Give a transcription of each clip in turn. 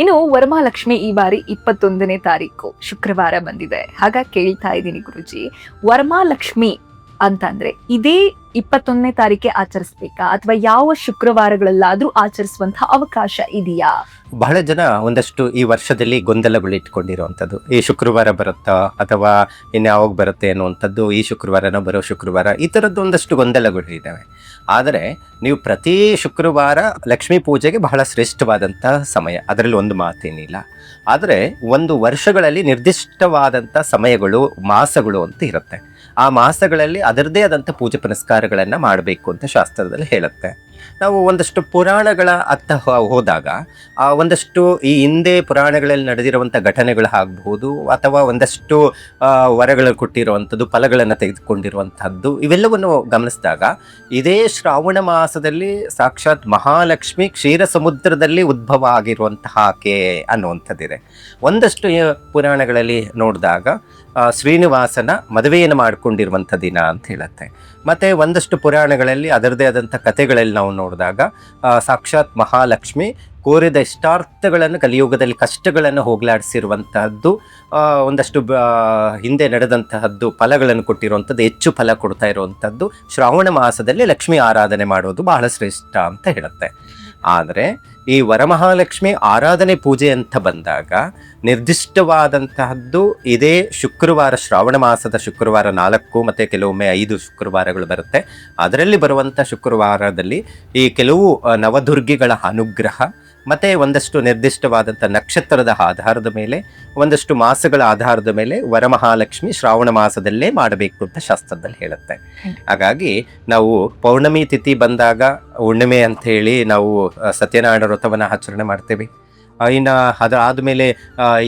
ಇನ್ನು ವರಮಹಾಲಕ್ಷ್ಮಿ ಈ ಬಾರಿ 21ನೇ ತಾರೀಕು ಶುಕ್ರವಾರ ಬಂದಿದೆ. ಹಾಗಾಗಿ ಕೇಳ್ತಾ ಇದ್ದೀನಿ ಗುರುಜಿ, ವರಮಹಾಲಕ್ಷ್ಮಿ ಅಂತಂದ್ರೆ ಇದೇ 21ನೇ ತಾರೀಕೆ ಆಚರಿಸ್ಬೇಕಾ ಅಥವಾ ಯಾವ ಶುಕ್ರವಾರಗಳಲ್ಲಾದ್ರೂ ಆಚರಿಸುವಂತಹ ಅವಕಾಶ ಇದೆಯಾ? ಬಹಳ ಜನ ಒಂದಷ್ಟು ಈ ವರ್ಷದಲ್ಲಿ ಗೊಂದಲಗಳು ಇಟ್ಕೊಂಡಿರುವಂಥದ್ದು, ಈ ಶುಕ್ರವಾರ ಬರುತ್ತಾ ಅಥವಾ ಇನ್ಯಾವಾಗ ಬರುತ್ತೆ ಅನ್ನುವಂಥದ್ದು, ಈ ಶುಕ್ರವಾರನ ಬರೋ ಶುಕ್ರವಾರ, ಈ ಥರದ್ದು ಒಂದಷ್ಟು ಗೊಂದಲಗಳು ಇದ್ದಾವೆ. ಆದರೆ ನೀವು ಪ್ರತಿ ಶುಕ್ರವಾರ ಲಕ್ಷ್ಮೀ ಪೂಜೆಗೆ ಬಹಳ ಶ್ರೇಷ್ಠವಾದಂಥ ಸಮಯ, ಅದರಲ್ಲಿ ಒಂದು ಮಾತೇನಿಲ್ಲ. ಆದರೆ ಒಂದು ವರ್ಷಗಳಲ್ಲಿ ನಿರ್ದಿಷ್ಟವಾದಂಥ ಸಮಯಗಳು, ಮಾಸಗಳು ಅಂತ ಇರುತ್ತೆ. ಆ ಮಾಸಗಳಲ್ಲಿ ಅದರದೇ ಆದಂಥ ಪೂಜೆ ಪುನಸ್ಕಾರಗಳನ್ನು ಮಾಡಬೇಕು ಅಂತ ಶಾಸ್ತ್ರದಲ್ಲಿ ಹೇಳುತ್ತೆ. ನಾವು ಒಂದಷ್ಟು ಪುರಾಣಗಳ ಅತ್ತ ಹೋದಾಗ ಒಂದಷ್ಟು ಈ ಹಿಂದೆ ಪುರಾಣಗಳಲ್ಲಿ ನಡೆದಿರುವಂಥ ಘಟನೆಗಳು ಆಗಬಹುದು, ಅಥವಾ ಒಂದಷ್ಟು ವರಗಳನ್ನು ಕೊಟ್ಟಿರುವಂಥದ್ದು, ಫಲಗಳನ್ನು ತೆಗೆದುಕೊಂಡಿರುವಂಥದ್ದು, ಇವೆಲ್ಲವನ್ನು ಗಮನಿಸಿದಾಗ ಇದೇ ಶ್ರಾವಣ ಮಾಸದಲ್ಲಿ ಸಾಕ್ಷಾತ್ ಮಹಾಲಕ್ಷ್ಮಿ ಕ್ಷೀರ ಸಮುದ್ರದಲ್ಲಿ ಉದ್ಭವ ಆಗಿರುವಂತಹ ಆಕೆ ಅನ್ನುವಂಥದ್ದಿದೆ. ಒಂದಷ್ಟು ಪುರಾಣಗಳಲ್ಲಿ ನೋಡಿದಾಗ ಶ್ರೀನಿವಾಸನ ಮದುವೆಯನ್ನು ಮಾಡಿಕೊಂಡಿರುವಂಥ ದಿನ ಅಂತ ಹೇಳುತ್ತೆ. ಮತ್ತು ಒಂದಷ್ಟು ಪುರಾಣಗಳಲ್ಲಿ ಅದರದೇ ಆದಂಥ ಕಥೆಗಳಲ್ಲಿ ನಾವು ನೋಡಿದಾಗ ಸಾಕ್ಷಾತ್ ಮಹಾಲಕ್ಷ್ಮಿ ಕೋರಿದ ಇಷ್ಟಾರ್ಥಗಳನ್ನು, ಕಲಿಯುಗದಲ್ಲಿ ಕಷ್ಟಗಳನ್ನು ಹೋಗಲಾಡಿಸಿರುವಂತಹದ್ದು, ಒಂದಷ್ಟು ಹಿಂದೆ ನಡೆದಂತಹದ್ದು ಫಲಗಳನ್ನು ಕೊಟ್ಟಿರುವಂಥದ್ದು, ಹೆಚ್ಚು ಫಲ ಕೊಡ್ತಾ ಇರುವಂಥದ್ದು ಶ್ರಾವಣ ಮಾಸದಲ್ಲಿ ಲಕ್ಷ್ಮಿ ಆರಾಧನೆ ಮಾಡೋದು ಬಹಳ ಶ್ರೇಷ್ಠ ಅಂತ ಹೇಳುತ್ತೆ. ಆದರೆ ಈ ವರಮಹಾಲಕ್ಷ್ಮಿ ಆರಾಧನೆ ಪೂಜೆ ಅಂತ ಬಂದಾಗ ನಿರ್ದಿಷ್ಟವಾದಂತಹದ್ದು ಇದೇ ಶುಕ್ರವಾರ, ಶ್ರಾವಣ ಮಾಸದ ಶುಕ್ರವಾರ 4 ಮತ್ತು ಕೆಲವೊಮ್ಮೆ 5 ಶುಕ್ರವಾರಗಳು ಬರುತ್ತೆ. ಅದರಲ್ಲಿ ಬರುವಂಥ ಶುಕ್ರವಾರದಲ್ಲಿ ಈ ಕೆಲವು ನವದುರ್ಗಿಗಳ ಅನುಗ್ರಹ ಮತ್ತು ಒಂದಷ್ಟು ನಿರ್ದಿಷ್ಟವಾದಂಥ ನಕ್ಷತ್ರದ ಆಧಾರದ ಮೇಲೆ, ಒಂದಷ್ಟು ಮಾಸಗಳ ಆಧಾರದ ಮೇಲೆ ವರಮಹಾಲಕ್ಷ್ಮಿ ಶ್ರಾವಣ ಮಾಸದಲ್ಲೇ ಮಾಡಬೇಕು ಅಂತ ಶಾಸ್ತ್ರದಲ್ಲಿ ಹೇಳುತ್ತೆ. ಹಾಗಾಗಿ ನಾವು ಪೌರ್ಣಮಿ ತಿಥಿ ಬಂದಾಗ ಹುಣ್ಣಿಮೆ ಅಂತ ಹೇಳಿ ನಾವು ಸತ್ಯನಾರಾಯಣ ವ್ರತವನ್ನು ಆಚರಣೆ ಮಾಡ್ತೇವೆ. ಇನ್ನು ಅದಾದಮೇಲೆ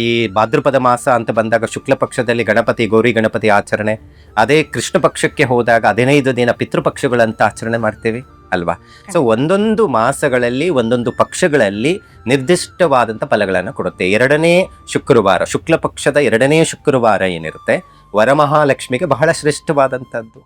ಈ ಭಾದ್ರಪದ ಮಾಸ ಅಂತ ಬಂದಾಗ ಶುಕ್ಲ ಪಕ್ಷದಲ್ಲಿ ಗಣಪತಿ, ಗೌರಿ ಗಣಪತಿ ಆಚರಣೆ. ಅದೇ ಕೃಷ್ಣ ಪಕ್ಷಕ್ಕೆ ಹೋದಾಗ 15 ದಿನ ಪಿತೃಪಕ್ಷಗಳಂತ ಆಚರಣೆ ಮಾಡ್ತೇವೆ ಅಲ್ವಾ. ಸೊ ಒಂದೊಂದು ಮಾಸಗಳಲ್ಲಿ, ಒಂದೊಂದು ಪಕ್ಷಗಳಲ್ಲಿ ನಿರ್ದಿಷ್ಟವಾದಂಥ ಫಲಗಳನ್ನು ಕೊಡುತ್ತೆ. 2ನೇ ಶುಕ್ರವಾರ, ಶುಕ್ಲ ಪಕ್ಷದ 2ನೇ ಶುಕ್ರವಾರ ಏನಿರುತ್ತೆ ವರಮಹಾಲಕ್ಷ್ಮಿಗೆ ಬಹಳ ಶ್ರೇಷ್ಠವಾದಂಥದ್ದು.